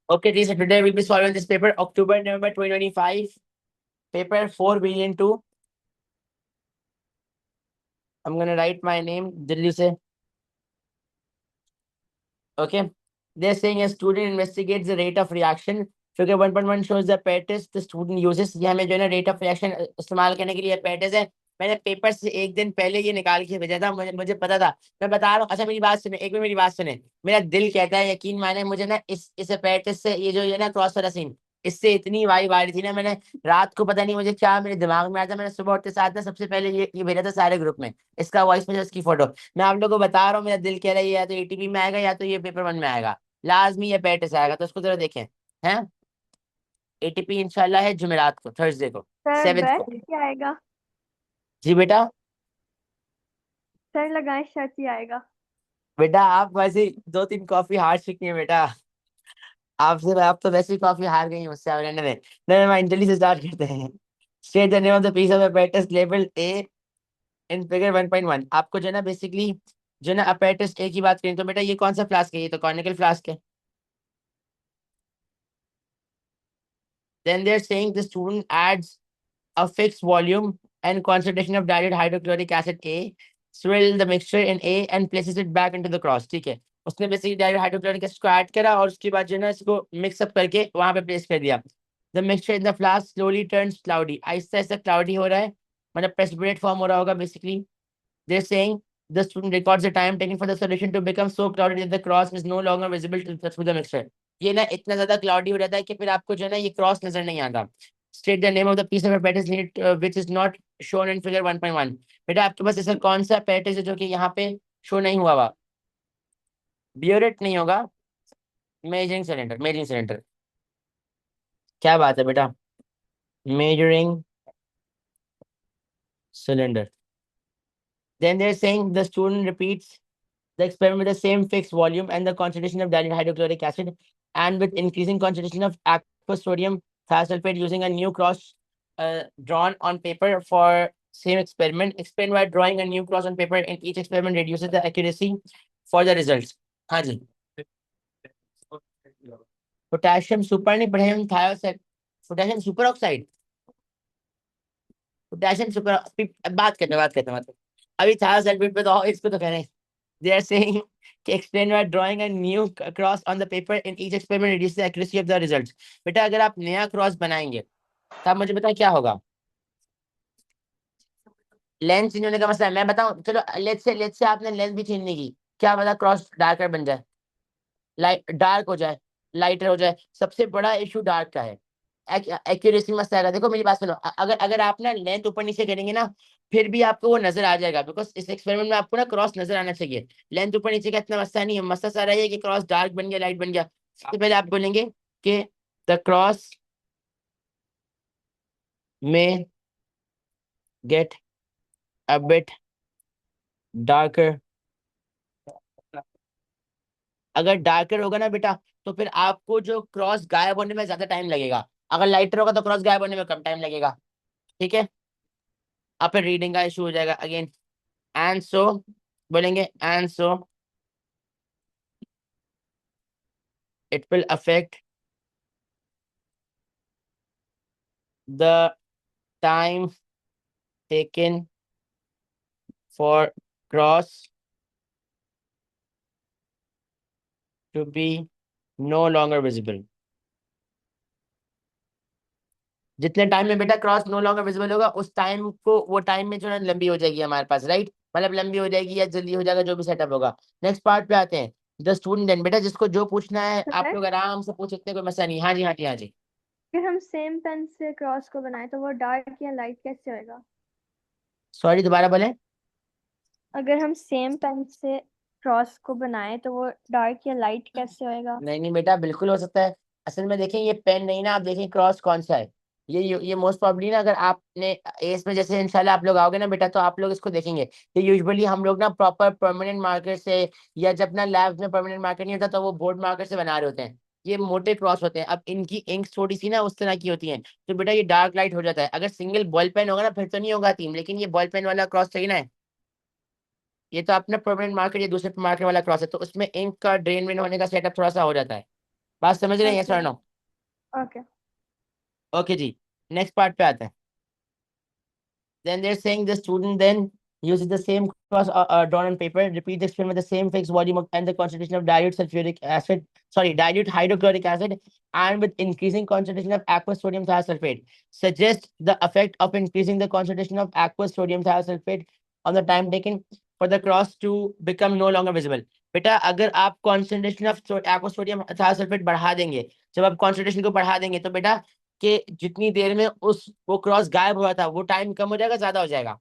Okay, this today we'll be solving this paper October November 2025 paper 4 billion 2. I'm gonna write my name Delhi se. Okay, they're saying a student investigates the rate of reaction. Figure 1.1 shows the apparatus the student uses. ये हमें जो है ना rate of reaction इस्तेमाल करने के लिए apparatus है। मैंने पेपर से एक दिन पहले ये निकाल के भेजा था, मुझे मुझे पता था। मैं बता रहा हूँ। अच्छा मेरी बात सुने, एक मिनट मेरी बात सुने। मेरा दिल कहता है, यकीन माने, मुझे ना इस apparatus से ये जो है ना क्रॉस वाला सीन, इससे इतनी वाइब आ रही थी ना। मैंने रात को पता नहीं मुझे क्या मेरे दिमाग में आया था, मैंने सुबह उठते साथ ना सबसे पहले ये भेजा था सारे ग्रुप में, इसका वॉइस में इसकी फोटो। मैं आप लोगों को बता रहा हूँ, मेरा दिल कह रहा है ये या तो एटीपी में आएगा या तो ये पेपर 1 में आएगा। लाजमी ये पेट से आएगा, तो उसको जरा देखें। हैं, एटीपी इंशाल्लाह है जुमेरात को, थर्सडे को, सर 7th बेस्ट को। ही आएगा। जी बेटा। सर लगाएं शर्ट ही आएगा। बेटा आप वैसे ही 2-3 कॉफी हार चुकी हैं बेटा। आपसे आप तो वैसे ही कॉफी हार गई हैं मुझसे। अब रहने दें। नहीं, मैं इंटेली से स्टार्ट करते हैं। State the name of the piece of apparatus label A in figure 1.1। आपको जो है ना बेसिकली जो है ना apparatus ए की बात करें तो बेटा ये कौन सा फ्लास्क है? ये तो कॉनिकल फ्लास्क है। Then they're saying the student adds a fixed volume and concentration of dilute hydrochloric acid A, swirl the mixture in A and places it back into the cross। ठीक है, उसने basically dilute hydrochloric acid को add करा और उसके बाद जो है ना इसको मिक्सअप करके वहां पे प्लेस कर दिया। The mixture in the flask slowly turns cloudy. Aahista Aahista cloudy हो रहा है, मतलब प्रेसिपिटेट फॉर्म हो रहा होगा basically. They're saying the student records the time taken for the solution to become so cloudy that the cross is no longer visible through the mixture। ये ना इतना ज्यादा क्लाउडी हो जाता है कि फिर आपको जो है ना ये क्रॉस नजर नहीं आता। State the name of the piece of apparatus needed which is not shown in figure 1.1। बेटा आपके पास ऐसा कौन सा apparatus है जो कि यहाँ पे शो नहीं हुआ हुआ? बियोरेट नहीं होगा, मेजरिंग सिलेंडर, मेजरिंग सिलेंडर। क्या बात है बेटा, measuring cylinder. Then they're saying the student repeats the experiment with the same fixed volume and the concentration of dilute hydrochloric acid and with increasing concentration of aqueous sodium thiosulfate using a new cross drawn on paper for same experiment. Explain why drawing a new cross on paper in each experiment reduces the accuracy for the results। हाँ जी। Potassium super नहीं पढ़े हम, थायोसाइड, potassium superoxide, potassium super. बात करते हैं। अभी थायोसाइड पे तो इस पे तो कह रहे हैं। They are saying कि explain by drawing a new cross on the paper in each experiment reduces the accuracy of the results। बेटा अगर आप नया क्रॉस बनाएंगे तो आप मुझे बताएं क्या होगा? लेंथ चेंज होने का मसला है, मैं बताऊं। चलो लेट्स से आपने लेंथ भी चेंज नहीं की, क्या पता क्रॉस डार्कर बन जाए, लाइट डार्क हो जाए, लाइटर हो जाए। सबसे बड़ा इशू डार्क का है, एक्यूरेसी मसला आएगा। देखो मेरी बात सुनो, अगर अगर आप ना लेंथ ऊपर नीचे करेंगे ना फिर भी आपको वो नजर आ जाएगा, बिकॉज इस एक्सपेरिमेंट में आपको ना क्रॉस नजर आना चाहिए। लेंथ ऊपर नीचे का इतना मसला नहीं है, मसला सारा ये है कि क्रॉस डार्क बन गया, लाइट बन गया। सबसे पहले आप बोलेंगे कि द क्रॉस में गेट अ बिट डार्कर। अगर डार्कर होगा ना बेटा तो फिर आपको जो क्रॉस गायब होने में ज्यादा टाइम लगेगा, अगर लाइटर होगा तो क्रॉस गायब होने में कम टाइम लगेगा। ठीक है, अब फिर रीडिंग का इशू हो जाएगा अगेन। एंड सो बोलेंगे and so it will affect the time taken for cross to be no longer visible. जितने टाइम में बेटा क्रॉस नो लॉन्गर विजिबल होगा उस टाइम को, वो टाइम में जो है लंबी हो जाएगी हमारे पास, राइट? मतलब लंबी हो जाएगी या जल्दी हो जाएगा, जो भी सेटअप होगा। नेक्स्ट पार्ट पे आते हैं। द स्टूडेंट देन, बेटा जिसको जो पूछना है आप सर लोग आराम से पूछ सकते हैं, कोई मसला नहीं। हाँ जी, हाँ जी, हाँ जी। अगर हम सेम पेन से क्रॉस को बनाए तो वो डार्क या लाइट कैसे होएगा? सॉरी, दोबारा बोले। अगर हम सेम पेन से क्रॉस को बनाए तो वो डार्क या लाइट कैसे होएगा? नहीं नहीं बेटा, बिल्कुल हो सकता है। असल में देखें ये पेन नहीं ना, आप देखें क्रॉस कौन सा है। ये मोस्ट प्रॉब्ली ना, अगर आपने एस में जैसे इंशाल्लाह आप लोग आओगे ना बेटा तो आप लोग इसको देखेंगे। ये यूजुअली हम लोग ना प्रॉपर परमानेंट मार्कर से, या जब ना लैब में परमानेंट मार्कर नहीं होता तो वो बोर्ड मार्कर से बना रहे होते हैं। ये मोटे क्रॉस होते हैं। अब इनकी इंक थोड़ी सी ना उस तरह की होती है, तो बेटा ये डार्क लाइट हो जाता है। अगर सिंगल बॉल पेन होगा ना फिर तो नहीं होगा थीम, लेकिन ये बॉल पेन वाला क्रॉस चाहिए ना। ये तो अपना परमानेंट मार्केट, ये दूसरे मार्केट वाला क्रॉस है, तो उसमें इंक का ड्रेन वेन होने का सेटअप थोड़ा सा हो जाता है। बात समझ रहे हैं, okay. Sir? No? Okay. Okay जी, नेक्स्ट पार्ट पे आते हैं। Then they're saying the student then uses the same cross drawn on paper, repeat the experiment with the same fixed volume of, and the concentration of dilute sulfuric acid, sorry, dilute hydrochloric acid, and with increasing concentration of aqueous sodium thiosulfate. Suggest the effect of increasing the concentration of aqueous sodium thiosulfate on the time taken for the cross to become no longer visible. बेटा अगर आप concentration of aqueous sodium thiosulfate बढ़ा देंगे, जब आप concentration को बढ़ा देंगे तो बेटा कि जितनी देर में उस वो क्रॉस गायब हुआ था वो टाइम कम हो जाएगा, ज्यादा हो जाएगा?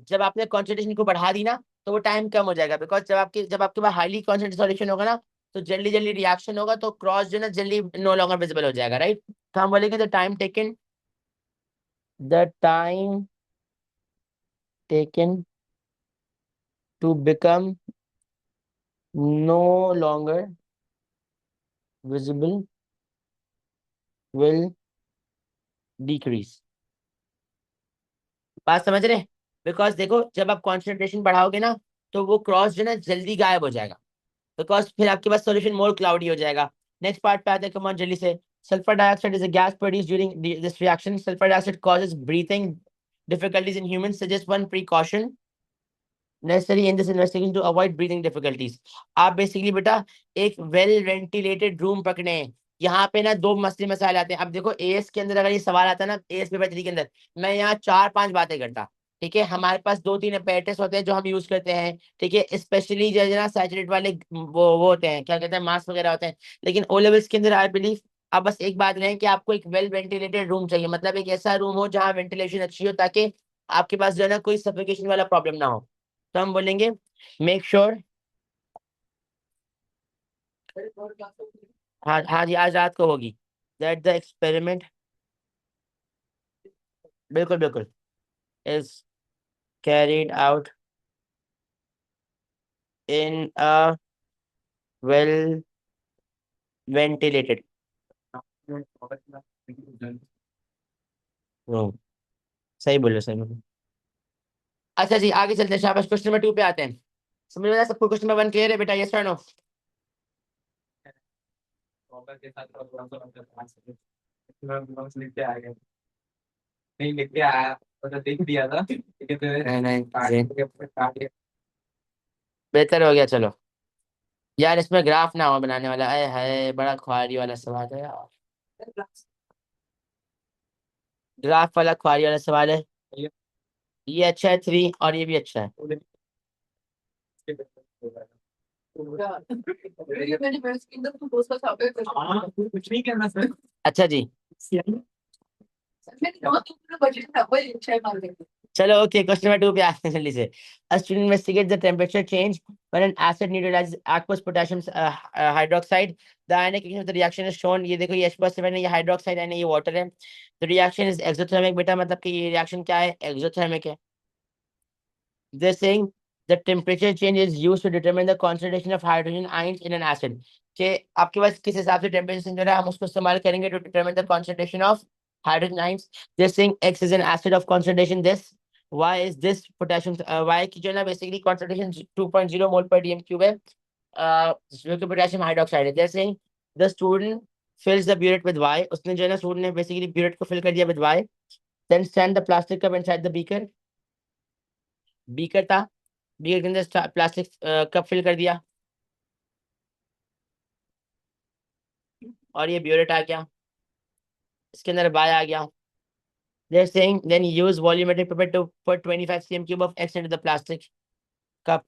जब आपने कॉन्सेंट्रेशन को बढ़ा दी ना तो वो टाइम कम हो जाएगा, बिकॉज जब आपके पास हाईली कॉन्सेंट्रेटेड सॉल्यूशन होगा ना, तो जल्दी जल्दी रिएक्शन होगा, तो क्रॉस जो है ना जल्दी नो लॉन्गर विजिबल हो जाएगा, राइट? तो हम बोलेंगे the time taken to become no longer visible will decrease. बात समझ रहे हैं? बिकॉज देखो जब आप कॉन्सेंट्रेशन बढ़ाओगे ना तो वो क्रॉस जो है ना जल्दी गायब हो जाएगा, बिकॉज फिर आपके पास सॉल्यूशन मोर क्लाउडी हो जाएगा। नेक्स्ट पार्ट पे आते हैं, कमान जल्दी से। Sulphur dioxide is a gas produce during this reaction. Sulphur dioxide causes breathing difficulties in humans. Suggest one precaution necessary in this investigation to avoid breathing difficulties. आप basically बेटा एक वेल वेंटिलेटेड रूम पकड़े हैं। यहाँ पे ना दो मसले मसाले आते हैं। अब देखो एएस के अंदर अगर ये सवाल आता है ना, एएस पेपर 3 के अंदर, मैं यहाँ 4-5 बातें करता। ठीक है, हमारे पास 2-3 apparatus होते हैं जो हम यूज करते हैं। ठीक है, स्पेशली जो है ना सैचुरेट वाले वो होते हैं, क्या कहते हैं, मास्क वगैरह होते हैं। लेकिन ओ लेवल्स के अंदर आई बिलीव आप बस एक बात रहे कि आपको एक वेल वेंटिलेटेड रूम चाहिए, मतलब एक ऐसा रूम हो जहाँ वेंटिलेशन अच्छी हो, ताकि आपके पास जो है ना कोई सफोकेशन वाला प्रॉब्लम ना हो। तो हम बोलेंगे मेक श्योर हाँ हाँ जी, आज रात को होगी। दैट द एक्सपेरिमेंट, बिल्कुल बिल्कुल, is carried out in a well ventilated room. सही बोलो, सही बोलो। अच्छा जी, आगे चलते हैं, शाबाश। क्वेश्चन नंबर 2 पे आते हैं। समझ में आया सबको? क्वेश्चन नंबर 1 क्लियर है बेटा? यस और नो? नहीं नहीं जी, बेहतर हो गया, चलो। यार इसमें ग्राफ ना हो बनाने वाला, अय है बड़ा ख्वारी वाला सवाल है यार। ग्राफ वाला ख्वारी वाला सवाल है। ये अच्छा है 3, और ये भी अच्छा है। अच्छा जी, चलो ओके, क्वेश्चन नंबर 2 पे आते हैं जल्दी से। A student investigate the temperature change when an acid neutralises aqueous potassium hydroxide. The ionic reaction of the reaction is shown। ये देखो ये H+7 है, ये हाइड्रोक्साइड है, ये वाटर है। The reaction is exothermic बेटा, मतलब कि ये रिएक्शन क्या है? एक्सोथर्मिक है। They're saying the temperature change is used to determine the concentration of hydrogen ions in an acid। कि आपके पास किस हिसाब से टेम्परेचर चेंज हो रहा है, हम उसको इस्तेमाल करेंगे to determine the concentration of hydrogen ions। They're saying X is an acid of concentration this, Y is this potassium, Y की जो है ना बेसिकली concentration 2.0 मोल per dm cube है, जो कि पोटेशियम हाइड्रोक्साइड है। They're saying the student fills the burette with Y। उसने जो है ना स्टूडेंट ने बेसिकली burette को फिल कर दिया with Y। Then stand the plastic cup inside the beaker। Beaker था, बीकर के अंदर प्लास्टिक कप फिल कर दिया, और ये ब्यूरेट आ गया, इसके अंदर बाय आ गया। They're saying then use volumetric paper to put 25 cm cube of X into the plastic cup।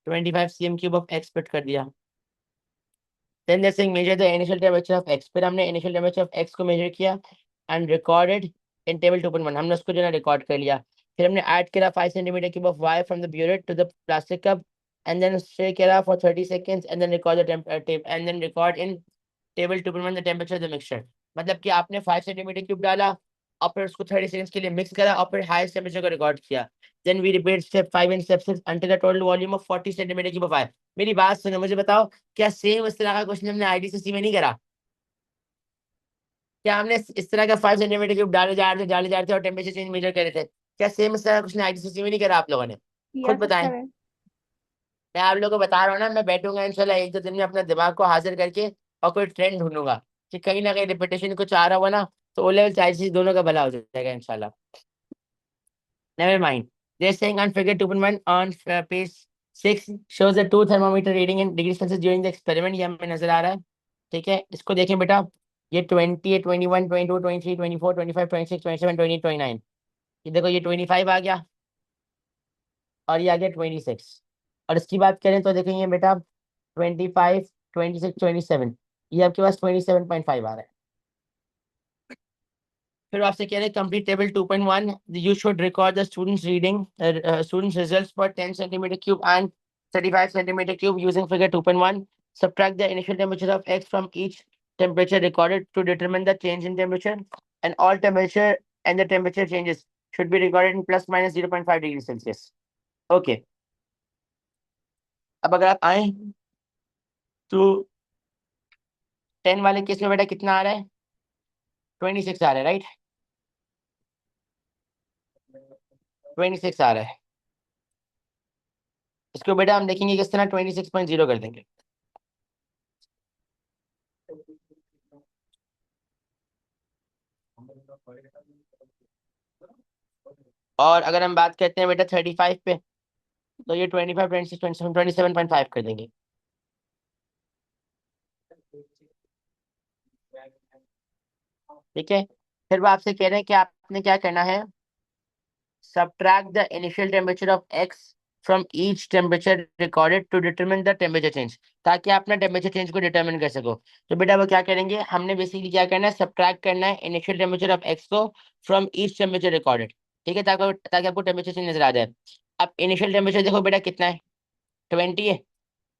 25 cm cube of X put कर दिया। Then they're saying measure the initial temperature of X। फिर हमने initial temperature of X को measure किया and recorded in table 2.1। हमने उसको जो है ना record कर लिया। फिर हमने add करा 5 centimeter cube of Y from the burette to the plastic cup, and then shake करा for 30 seconds, and then record the and then record in table 2.1 the temperature of the mixture। मतलब कि आपने 5 centimetre cube डाला और फिर उसको 30 seconds के लिए मिक्स करा और फिर हाईएस्ट टेम्परेचर को रिकॉर्ड किया। Then we repeat step 5 and step 6 until the total volume of 40 centimetre cube of air. मेरी बात सुनो, मुझे बताओ, क्या सेम इस तरह का क्वेश्चन हमने आईडीसीसी में नहीं करा? क्या हमने इस तरह का 5 सेंटीमीटर क्यूब डाले जा रहे थे और टेम्परेचर चेंज मेजर करे थे? क्या सेम इस तरह कुछ आईटीसीसी में नहीं करा आप लोगों ने? किया खुद तो बताएं। था। मैं आप लोगों को बता रहा हूँ ना, मैं बैठूंगा इंशाल्लाह एक दो दिन में अपना दिमाग को हाजिर करके, और कोई ट्रेंड ढूंढूंगा कि कहीं ना कहीं रिपीटेशन कुछ आ रहा हुआ ना, तो ओ लेवल आईटीसी दोनों का भला हो जाएगा इंशाल्लाह। Never mind. They're saying on figure 2.1 on page 6 shows the two thermometer reading in degree Celsius during the experiment. ये हमें नजर आ रहा है। ठीक है, इसको देखें बेटा। ये 20 है, 21, 22, 23, 24, 25, 26, 27, 28, 29। ये देखो, ये 25 आ गया, और ये आ गया 26। और इसकी बात करें तो देखेंगे बेटा, 25, 26, 27, ये आपके पास 27.5 आ रहा है। फिर आपसे कह रहे हैं complete table 2.1, you should record the students reading students results for 10 centimetre cube and 35 centimetre cube using figure 2.1। subtract the initial temperature of x from each temperature recorded to determine the change in temperature, and all temperature and the temperature changes should be recorded in plus minus 0.5 degree Celsius. Okay, अब अगर आप आए तो 10 वाले case में बेटा कितना आ रहा है? 26 आ रहा है, राइट? 26 आ रहा है। इसको बेटा हम देखेंगे किस तरह 26.0 कर देंगे। और अगर हम बात करते हैं बेटा 35 पे, तो ये 25, 26, 27, 27.5 कर देंगे। ठीक है, फिर वो आपसे कह रहे हैं कि आपने क्या करना है, subtract the initial temperature of x from each temperature recorded to determine the temperature change, ताकि आप अपना टेम्परेचर चेंज को डिटरमिन कर सको। तो बेटा वो क्या करेंगे, हमने बेसिकली क्या करना है, सब्ट्रैक्ट करना है इनिशियल टेम्परेचर ऑफ एक्स को फ्रॉम ईच टेम्परेचर रिकॉर्डेड। ठीक है, ताकि ताकि आपको टेम्परेचर चेंज नजर आ जाए। अब इनिशियल टेम्परेचर देखो बेटा कितना है, 20 है।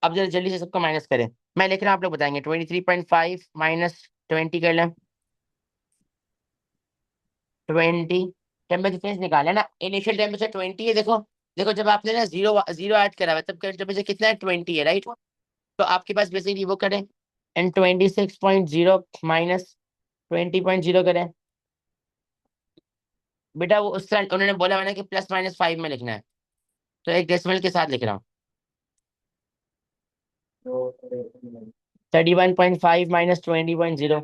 अब जरा जल्दी से सबको माइनस करें। मैं लिख रहा हूँ, आप लोग बताएंगे। 23.5 माइनस 20 कर लें। 20 टेम्परेचर चेंज निकाला ना, इनिशियल टेम्परेचर 20 है। देखो देखो, जब आपने ना जीरो जीरो ऐड करा हुआ है, तब करंट टेम्परेचर कितना है? 20 है, राइट? तो आपके पास बेसिकली वो करें, एंड 26.0 माइनस 20.0 करें। बेटा वो उस तरह उन्होंने बोला मैंने कि प्लस माइनस 5 में लिखना है, तो एक डेसिमल के साथ लिख रहा हूँ। 31.5 माइनस 20.0।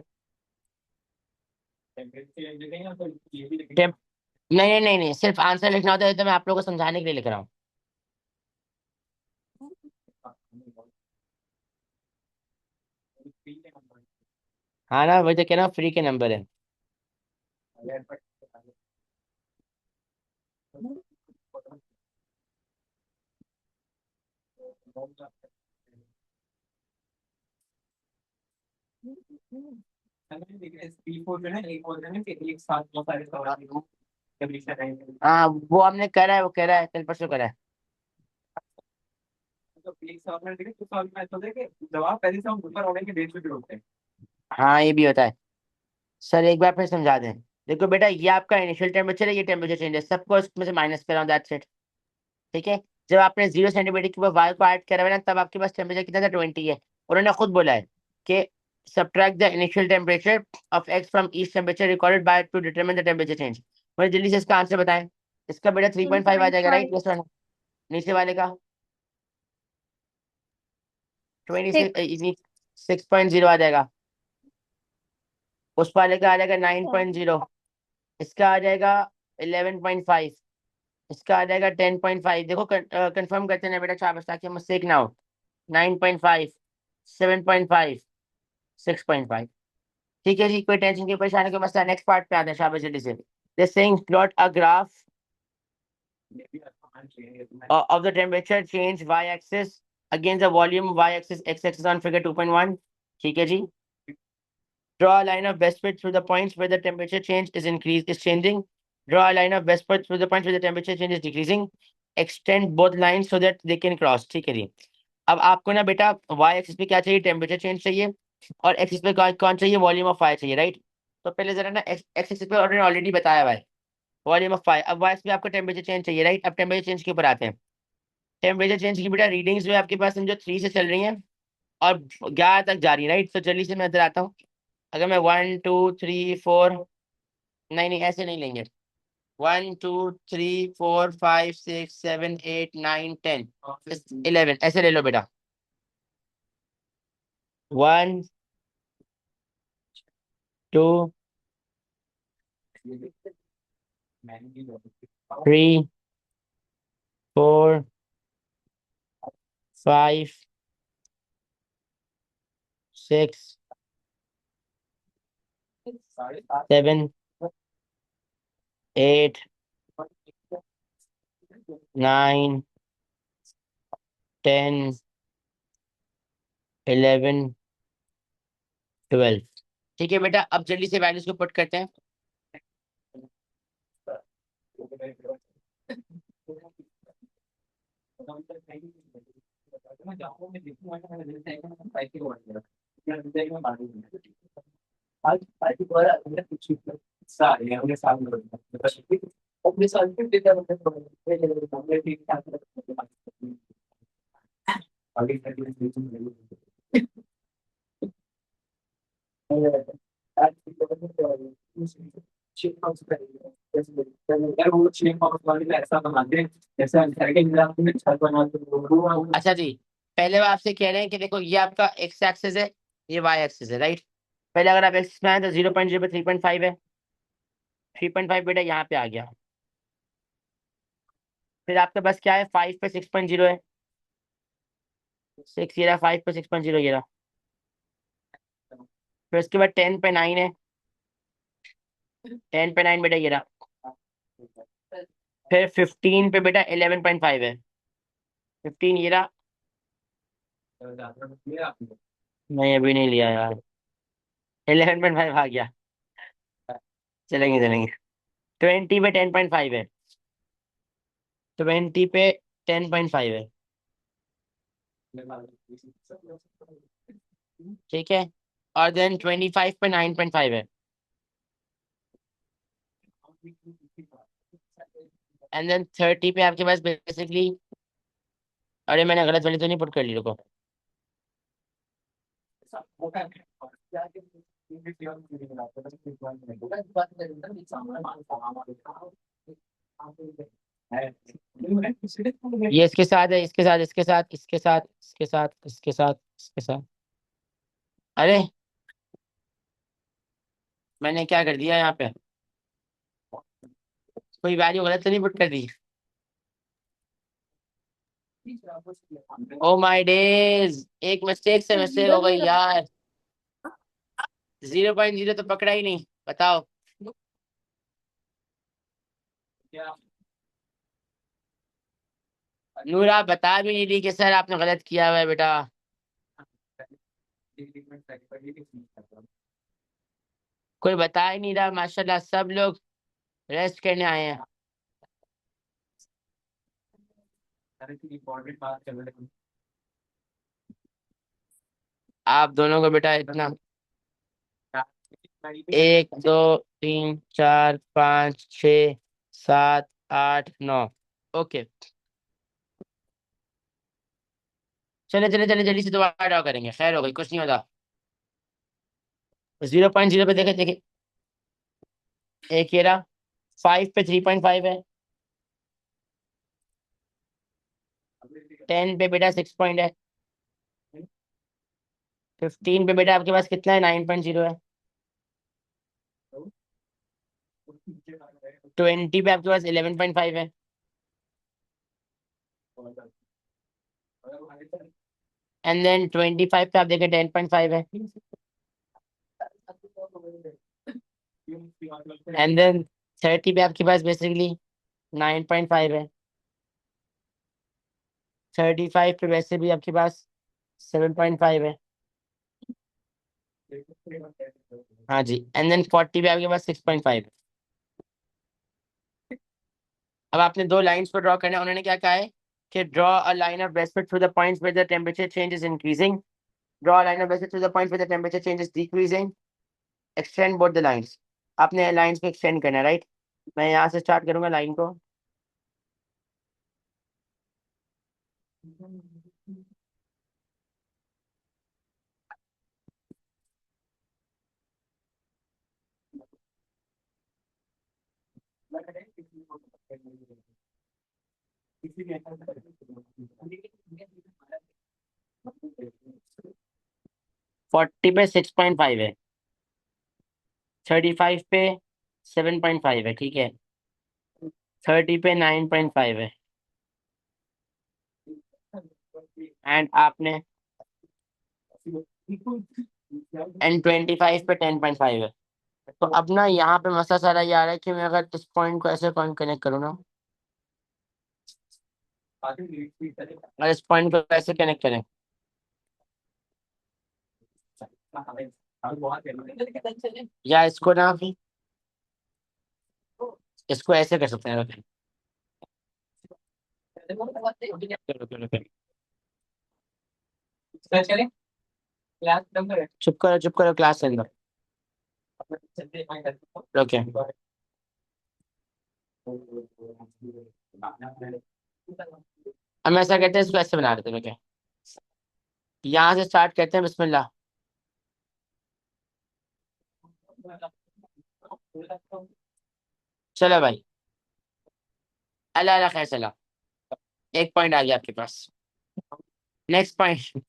नहीं नहीं नहीं नहीं, सिर्फ आंसर लिखना होता है, तो मैं आप लोगों को समझाने के लिए लिख रहा हूँ। हाँ ना, वही तो कह रहा हूँ, फ्री के नंबर है। हाँ, वो हमने करा है, वो कह रहा है कल परसों करा है। हाँ, ये भी होता है। सर एक बार फिर समझा दें। देखो बेटा, ये आपका इनिशियल टेम्परेचर है, ये टेम्परेचर चेंज है, सबको इसमें से माइनस कर रहा हूँ, दैट्स इट। ठीक है, जब आपने 0 सेंटीमीटर के ऊपर वाई को ऐड करा हुआ है ना, तब आपके पास टेम्परेचर कितना था? 20 है। उन्होंने खुद बोला है कि subtract the initial temperature of x from each temperature recorded by two determine the temperature change. मुझे जल्दी से इसका आंसर बताएं। इसका बेटा 3.5 आ जाएगा, राइट? 3.5। Plus one. नीचे वाले का 6। 6.0 आ जाएगा। उस वाले का आ जाएगा 9.0। इसका आ जाएगा 11.5। इसका आ जाएगा 10.5। देखो कंफर्म करते हैं ना बेटा, शाबाश, ताकि मिस्टेक ना हो। 9.5, 7.5, 6.5। ठीक है जी, कोई टेंशन की परेशानी को मसला। नेक्स्ट पार्ट पे आते हैं, शाबाश जल्दी से। This saying plot a graph of the temperature change y axis against the volume y axis x axis on figure 2.1। ठीक है जी। Draw a line of best fit through the points where the temperature change is changing. Draw a line of best fit through the points where the temperature change is decreasing. Extend both lines so that they can cross। ठीक है जी। अब आपको ना बेटा y axis पे क्या चाहिए? Temperature change चाहिए। और एक्सिस पे कौन चाहिए? वॉल्यूम ऑफ फायर चाहिए, राइट? तो पहले जरा ना एक्स एक्सिस पे ऑलरेडी बताया हुआ है, वॉल्यूम ऑफ फायर। अब y एक्सिस पे आपको टेम्परेचर चेंज चाहिए, राइट? अब टेम्परेचर चेंज के ऊपर आते हैं। टेम्परेचर चेंज की बेटा रीडिंग्स जो है आपके पास समझो 3 से चल रही हैं, और 11 तक जा रही है, राइट? तो जल्दी से मैं इधर आता हूँ। अगर मैं 1 2 3 4, नहीं नहीं ऐसे नहीं लेंगे। 1 2 3 4 5 6 7 8 9 10 11 ऐसे ले लो बेटा। 1 2 3 4 5 6 7 8 9 10 11 12। ठीक है बेटा, अब जल्दी से वैल्यूज को पुट करते हैं। अच्छा जी, पहले वो आपसे कह रहे हैं कि देखो ये आपका एक्स एक्सिस है, ये वाई एक्सिस है, राइट। पहले अगर आप एक्स में आए तो 0.0 पे 3.5 है। 3.5 बेटा यहाँ पे आ गया। फिर आपके पास क्या है, 5 पे 6.0 है। 6 ये रहा, 5 पे 6.0 ये रहा। फिर उसके बाद 10 पे 9 है। 10 पे 9 बेटा ये रहा। फिर 15 पे बेटा 11.5 है। 15 ये रहा। नहीं अभी नहीं लिया यार। 11.5 आ गया। चलेंगे चलेंगे। 20 पे 10.5 है। 20 पे 10.5 है। ठीक है। और देन 25 पे 9.5 है। एंड देन 30 पे आपके पास बेसिकली, अरे मैंने गलत वाली तो नहीं पुट कर ली, रुको। ये इसके साथ है, इसके साथ, इसके साथ, इसके साथ, इसके साथ, इसके साथ, इसके साथ। अरे मैंने क्या कर दिया यहाँ पे, कोई वैल्यू गलत तो नहीं पुट कर दी। ओ माय डेज, एक मिस्टेक से मिस्टेक हो जीरो गई जीरो यार। 0.0 तो पकड़ा ही नहीं, बताओ। नूरा बता भी नहीं रही कि सर आपने गलत किया हुआ है बेटा। कोई बता ही नहीं रहा, माशाल्लाह सब लोग रेस्ट करने आए हैं। आप दोनों को बेटा इतना, 1 2 3 4 5 6 7 8 9। ओके, चले चले चले जल्दी से दोबारा ड्रॉ करेंगे, खैर हो गई, कुछ नहीं होता। 0.0 पे देखे देखे, एक ये रहा। 5 पे 3.5 है। 10 पे बेटा 6 पॉइंट है। 15 पे बेटा आपके पास कितना है, 9.0 है। 20 पे आपके पास 11.5 है। एंड देन 25 पे आप देखें 10.5 है। एंड देन 30 पे आपके पास बेसिकली 9.5 है। 35 पे वैसे भी आपके पास 7.5 है। हाँ जी, एंड देन 40 पे आपके पास 6.5 है। अब आपने दो लाइंस पर ड्रॉ करना है। उन्होंने क्या कहा है कि draw a line of best fit through the points where the temperature change is increasing, draw a line of best fit through the points where the temperature change is decreasing, extend both the lines. आपने lines को extend करना है, right. मैं यहाँ से start करूंगा line को। 40 पे 6.5 है, 35 पे 7.5 है, ठीक है, 30 पे 9.5 है, एंड आपने एंड 25 पे 10.5 है। तो अब ना यहाँ पे मसला सारा ये आ रहा है कि मैं अगर इस पॉइंट को ऐसे पॉइंट कनेक्ट करूँ ना, और इस पॉइंट को ऐसे कनेक्ट करें, या इसको ना इसको ऐसे कर सकते हैं। चलो चलो चलो। चुप करो क्लास के अंदर। ओके, हम ऐसा करते हैं, इसको ऐसे बना देते हैं। ओके, यहाँ से स्टार्ट करते हैं, बिस्मिल्लाह। चलो भाई, अल्लाह अल्लाह खैर चला, एक पॉइंट आ गया आपके पास। Next point,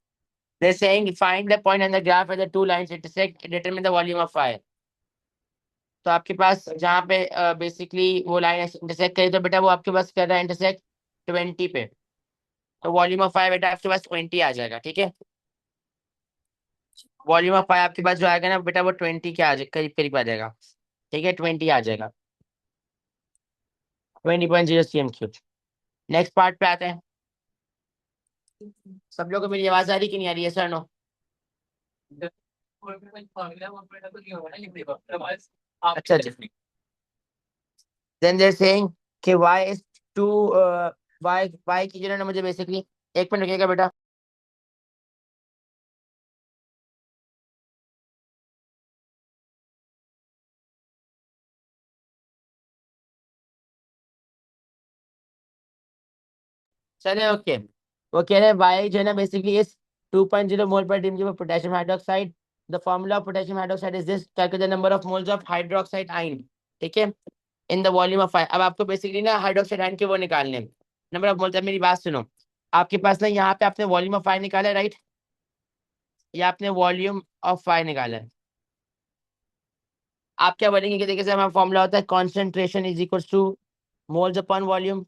they're saying find the point on the graph where the two lines intersect and determine the volume of fire। तो आपके पास जहाँ पे बेसिकली वो लाइन इंटरसेक्ट करी, तो बेटा वो आपके पास कर रहा है इंटरसेक्ट 20 पे, तो वॉल्यूम ऑफ फायर बेटा आपके पास 20 आ जाएगा, ठीक है। वॉल्यूम ऑफ फायर आपके पास जो आएगा ना बेटा, वो 20 के करीब करीब आ जाएगा, ठीक है, 20 आ जाएगा, 20.0 cm3। नेक्स्ट पार्ट पे आते हैं। सब लोगों को मेरी आवाज आ रही कि नहीं आ रही है, सर नो? अच्छा अच्छा। देन देयर सेइंग कि y is 2, y की जगह ना मुझे बेसिकली, एक मिनट रुकिएगा बेटा। चले ओके, वो कह रहे हैं y जो है ना बेसिकली इस 2.0 मोल पर टीम की potassium hydroxide. The formula of potassium hydroxide is this, calculate the number of moles of hydroxide ion, ठीक है, in the volume of fire. अब आपको बेसिकली ना हाइड्रोक्साइड आयन के वो निकालने हैं, नंबर ऑफ मोल्स। अब मेरी बात सुनो, आपके पास ना यहाँ पे आपने वॉल्यूम ऑफ फायर निकाला है, राइट, या आपने वॉल्यूम ऑफ फायर निकाला है। आप क्या बोलेंगे कि देखिए सर हमारा फॉर्मूला होता है concentration is equal to moles upon volume,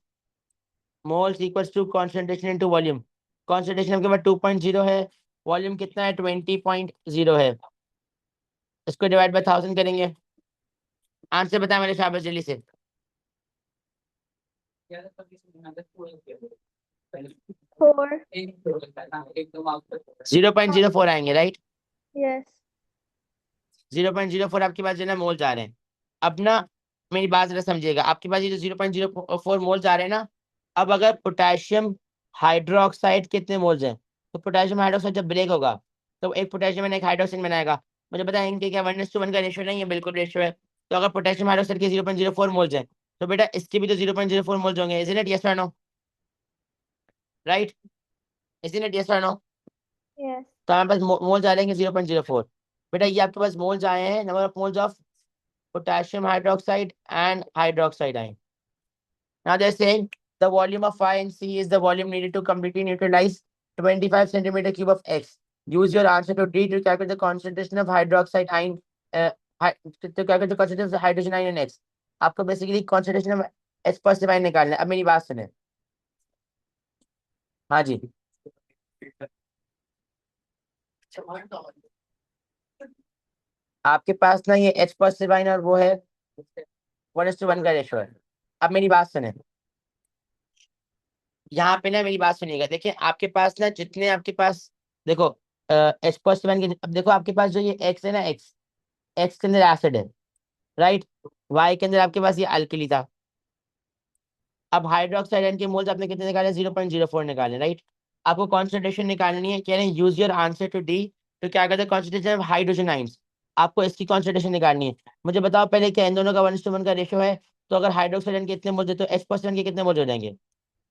moles equal to concentration into volume. Concentration आपके पास 2.0 है, वॉल्यूम कितना है 20.0 है, इसको डिवाइड बाय 1000 करेंगे। आंसर बताएं मेरे शाबाश जल्दी से। 4। 0.04 आएंगे, राइट। यस। 0.04 आपके पास जो है ना मोल्स आ रहे हैं। अब ना मेरी बात जरा समझिएगा, आपके पास ये जो 0.04 मोल्स आ रहे हैं ना, अब अगर पोटेशियम हाइड्रोक्साइड कितने मोल्स हैं, तो पोटेशियम हाइड्रोक्साइड जब ब्रेक होगा तो एक पोटेशियम एंड एक हाइड्रोक्साइड बनाएगा। मुझे पता है इनके क्या 1:1 का रेशियो नहीं है, बिल्कुल रेशियो है। तो अगर पोटेशियम हाइड्रोक्साइड के 0.04 मोल्स हैं, तो बेटा इसके भी तो 0.04 मोल्स होंगे, इज इट यस और no? Right, is it yes और नो? यस। तो हमारे पास मोल्स आ जाएंगे 0.04। बेटा ये आपके पास मोल्स आए हैं, number of moles of potassium hydroxide and hydroxide ion। Now they're saying the volume of phi in C is the volume needed to completely neutralize 25 centimeter cube of X. Use your answer to D to calculate the concentration of hydroxide ion, uh, to calculate the concentration of the hydrogen ion in X। आपको basically concentration of H positive ion निकालना है। अब मेरी बात सुने, हाँ जी, आपके पास ना ये H positive ion और वो है 1:1 का रेशो है। अब मेरी बात सुने, यहाँ पे ना मेरी बात सुनिएगा, देखिए आपके पास ना जितने आपके पास, देखो एच प्लस सेवन के, अब देखो आपके पास जो ये एक्स है ना, एक्स, एक्स के अंदर एसिड है, राइट, वाई के अंदर आपके पास ये अल्कली था। अब हाइड्रोक्साइड आयन के मोल्स आपने कितने निकाले, 0.04 निकाले, राइट। आपको कॉन्सेंट्रेशन निकालनी है, कह रहे हैं use your answer to D, तो क्या कहते हैं कॉन्सेंट्रेशन ऑफ हाइड्रोजन आयंस। आपको इसकी कॉन्सेंट्रेशन निकालनी है। मुझे बताओ पहले क्या इन दोनों का 1:1 का रेशियो है, तो अगर हाइड्रोक्साइड आयन के कितने मोल्स है तो एच प्लस के कितने मोल्स हो जाएंगे,